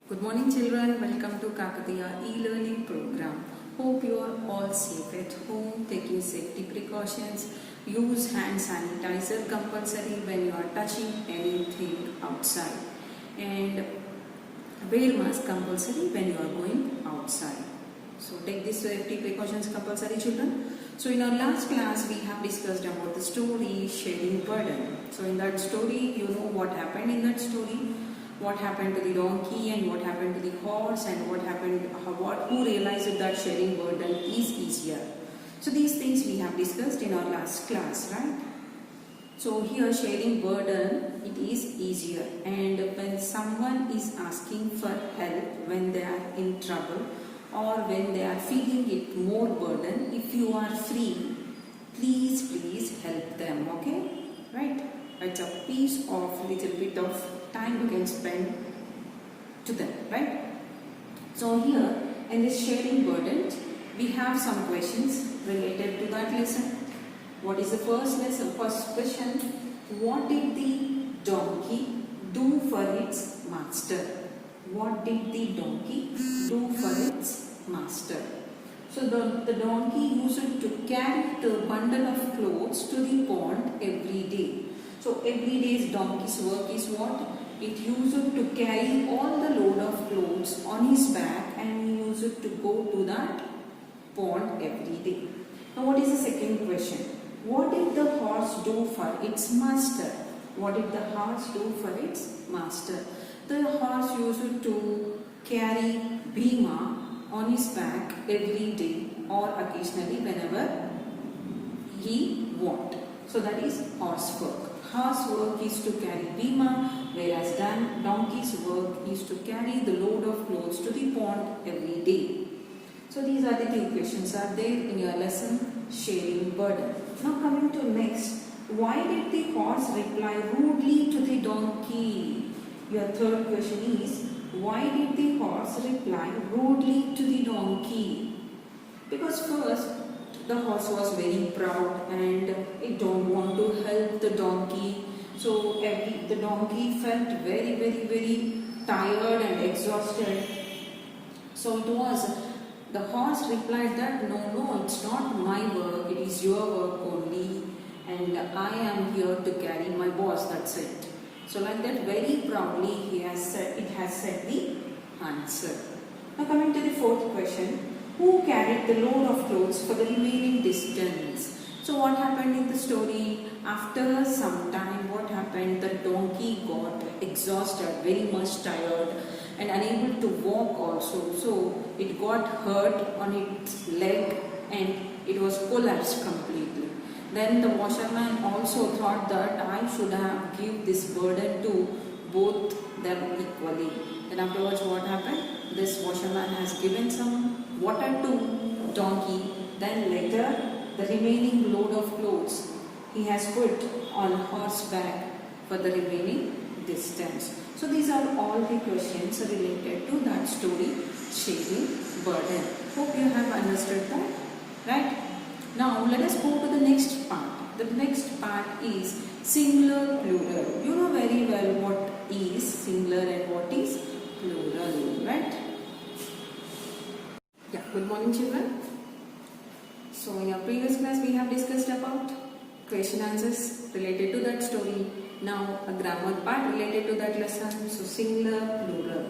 Good morning children, welcome to Kakatiya e-learning program. Hope you are all safe at home, taking safety precautions. Use hand sanitizer compulsory when you are touching anything outside. And wear mask compulsory when you are going outside. So take these safety precautions compulsory children. So in our last class we have discussed about the story Sharing Burden. So in that story you know what happened in that story. What happened to the donkey and what happened to the horse and what happened, who realized that sharing burden is easier. So these things we have discussed in our last class, right? So here sharing burden, it is easier, and when someone is asking for help when they are in trouble or when they are feeling it more burden, if you are free, please help them, okay? Right? It's a piece of little bit of time you can spend to them, right? So here in this sharing burden, we have some questions related to that lesson. What is the first lesson? First question: what did the donkey do for its master? What did the donkey do for its master? So the donkey used to carry the bundle of clothes to the pond every day. So every day's donkey's work is what? It used to carry all the load of clothes on his back and he used to go to that pond every day. Now what is the second question? What did the horse do for its master? What did the horse do for its master? The horse used to carry Bhima on his back every day or occasionally whenever he wanted. So that is horse work. Horse work is to carry Bhima, whereas donkey's work is to carry the load of clothes to the pond every day. So these are the two questions are there in your lesson, sharing burden. Now coming to next, why did the horse reply rudely to the donkey? Your third question is, why did the horse reply rudely to the donkey? Because first, the horse was very proud and it don't want to help the donkey. So the donkey felt very tired and exhausted. So the horse replied that no, it's not my work, it is your work only, and I am here to carry my boss, that's it. So like that very proudly it has said the answer. Now coming to the fourth question. Who carried the load of clothes for the remaining distance? So what happened in the story? After some time, what happened? The donkey got exhausted, very much tired and unable to walk also. So it got hurt on its leg and it was collapsed completely. Then the washerman also thought that I should have given this burden to both them equally. Then afterwards what happened? This washerman has given some water to donkey, then later the remaining load of clothes he has put on horseback for the remaining distance. So these are all the questions related to that story, sharing burden. Hope you have understood that, right? Now let us go to the next part. The next part is singular plural. You know very well what is singular and what is plural, right? Yeah, good morning children. So in our previous class we have discussed about question answers related to that story. Now a grammar part related to that lesson. So singular, plural.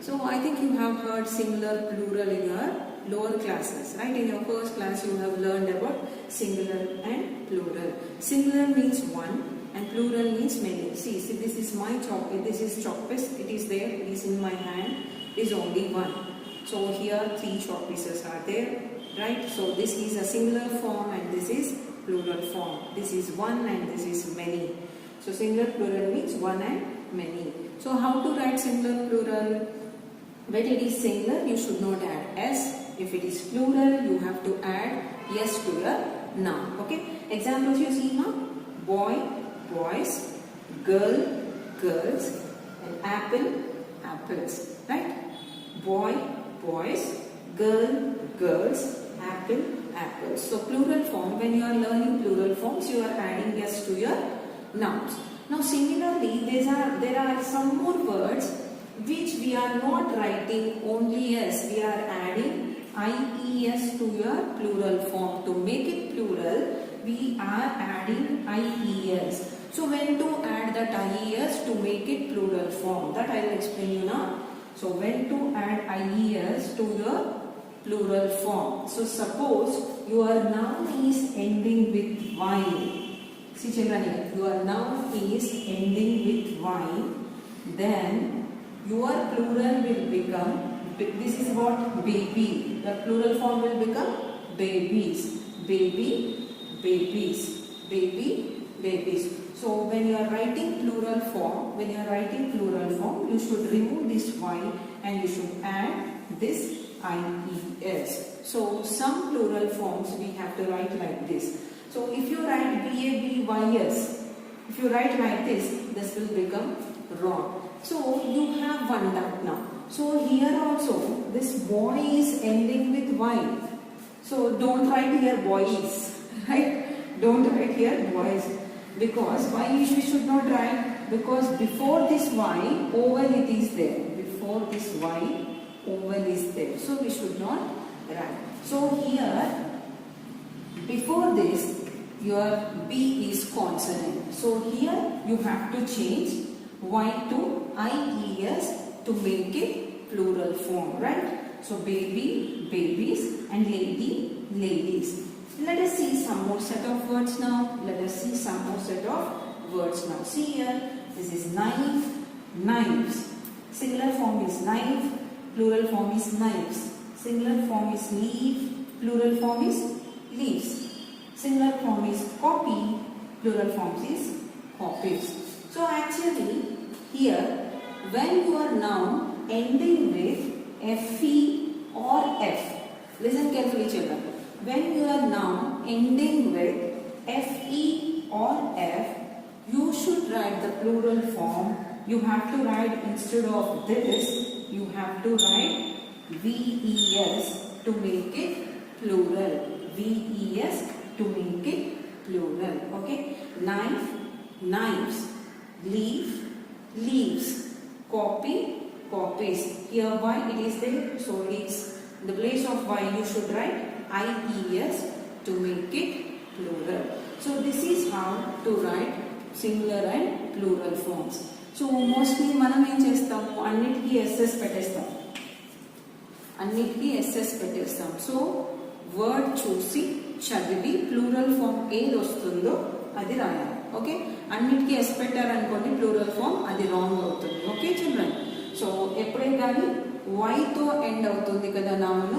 So I think you have heard singular, plural in your lower classes, right? In your first class you have learned about singular and plural. Singular means one and plural means many. See this is my chalk, this is chalk piece, it is there, it is in my hand, it is only one. So here three chalk pieces are there, right? So this is a singular form and this is plural form. This is one and this is many. So singular plural means one and many. So how to write singular plural? When it is singular you should not add s. If it is plural you have to add yes to your noun. Okay. Examples you see now: boy, boys, girl, girls, and apple, apples. Right? Boy, boys, girl, girls, apple, apples. So plural form, when you are learning plural forms, you are adding yes to your nouns. Now similarly, there are some more words which we are not writing only s, we are adding ies to your plural form. To make it plural, we are adding ies. So when to add that ies to make it plural form, that I will explain you now. So when to add ies to your plural form. So suppose your noun is ending with y. See children here, your noun is ending with y. Then your plural will become, this is what, baby. The plural form will become babies. Baby, babies. Baby, babies. So when you are writing plural form, you should remove this y and you should add this ies. So some plural forms we have to write like this. So if you write baby's, if you write like this will become wrong. So you have one doubt now. So here also this boy is ending with y. So don't write here boys, right? Don't write here boys. Because why we should not write? Because before this y, oval it is there. Before this y, oval is there. So we should not write. So here, before this, your B is consonant. So here you have to change y to ies to make it plural form, right? So baby, babies, and lady, ladies. Let us see some more set of words now. See here, this is knife, knives. Singular form is knife, plural form is knives. Singular form is leaf, plural form is leaves. Singular form is copy, plural form is copies. So actually here, when you are now ending with fe or f, listen carefully children. When you are now ending with fe or f, you should write the plural form. You have to write, instead of this, you have to write ves to make it plural. Ves to make it plural. Okay. Knife, knives. Leaf, leaves. Copy, copies. Here y it is there. So it is, in the place of y you should write ies to make it plural. So this is how to write singular and plural forms. So mostly మనం ఏం చేస్తాము, అన్నిటికీ SS పెట్టేస్తాం. So word చూసి చదివి plural form ఏది వస్తుందో అది రాయాలి. ఓకే, అన్నిటికీ ఎస్ పెట్టారనుకోండి ప్లూరల్ ఫామ్ అది రాంగ్ అవుతుంది. Okay children. సో ఎప్పుడే కానీ వైతో ఎండ్ అవుతుంది కదా నౌన్,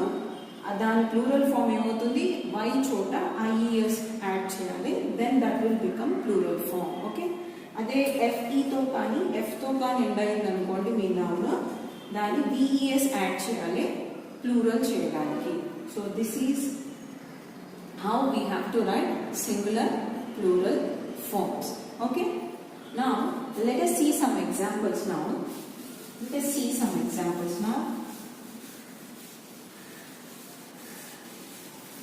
దాని ప్లూరల్ ఫామ్ ఏమవుతుంది, వై చోట ఐఈఎస్ యాడ్ చేయాలి. Then that will become plural form. Okay, అదే ఎఫ్ఈతో కానీ ఎఫ్తో కానీ ఎండ్ అయింది అనుకోండి మీ నౌన్, దాన్ని విఈఎస్ యాడ్ చేయాలి ప్లూరల్ చేయడానికి. So this is how we have to write singular plural forms. Okay, now let us see some examples now.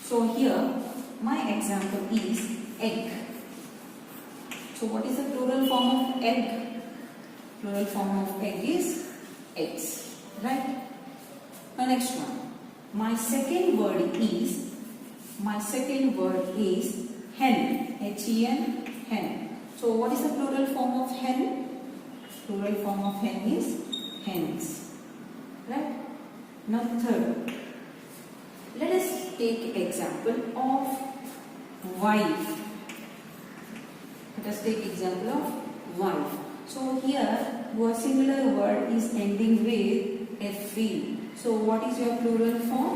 So here my example is egg. So what is the plural form of egg? Plural form of egg is eggs, right? The next one, my second word is hen. H-E-N, hen. So what is the plural form of hen? Plural form of hen is hens, right? Now third, let us take example of wife. So here your singular word is ending with fe. So what is your plural form?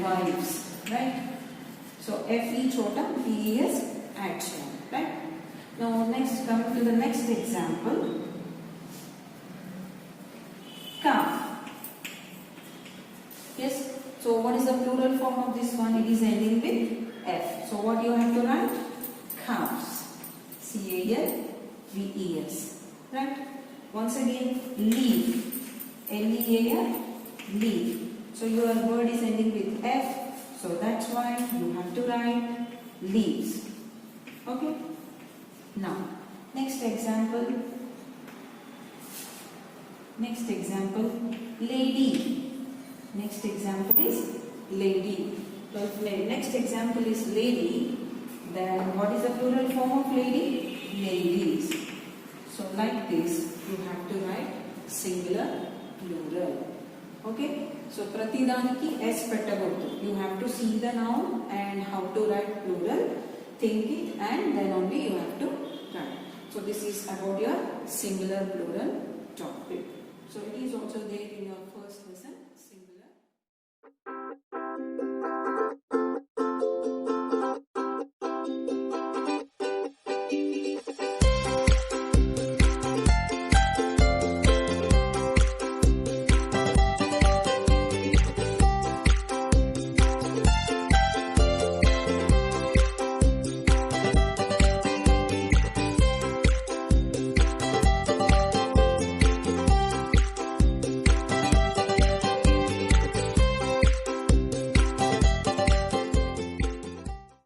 Wives, right? So fe chota es action, right? Now next, come to the next example. Calf. Yes. So what is the plural form of this one? It is ending with f. So what you have to write? Calves. C-A-L-V-E-S. Right? Once again, leaf. L-E-A-F. Leaf. So your word is ending with f. So that's why you have to write leaves. Okay. Now, next example. Next example, lady. Next example is lady. So if next example is lady, then what is the plural form of lady? Ladies. So like this, you have to write singular, plural. Okay. So pratidaniki s pettagodu. You have to see the noun and how to write plural, think it, and then only you have to write. So this is about your singular plural topic. So it is also there in your first lesson.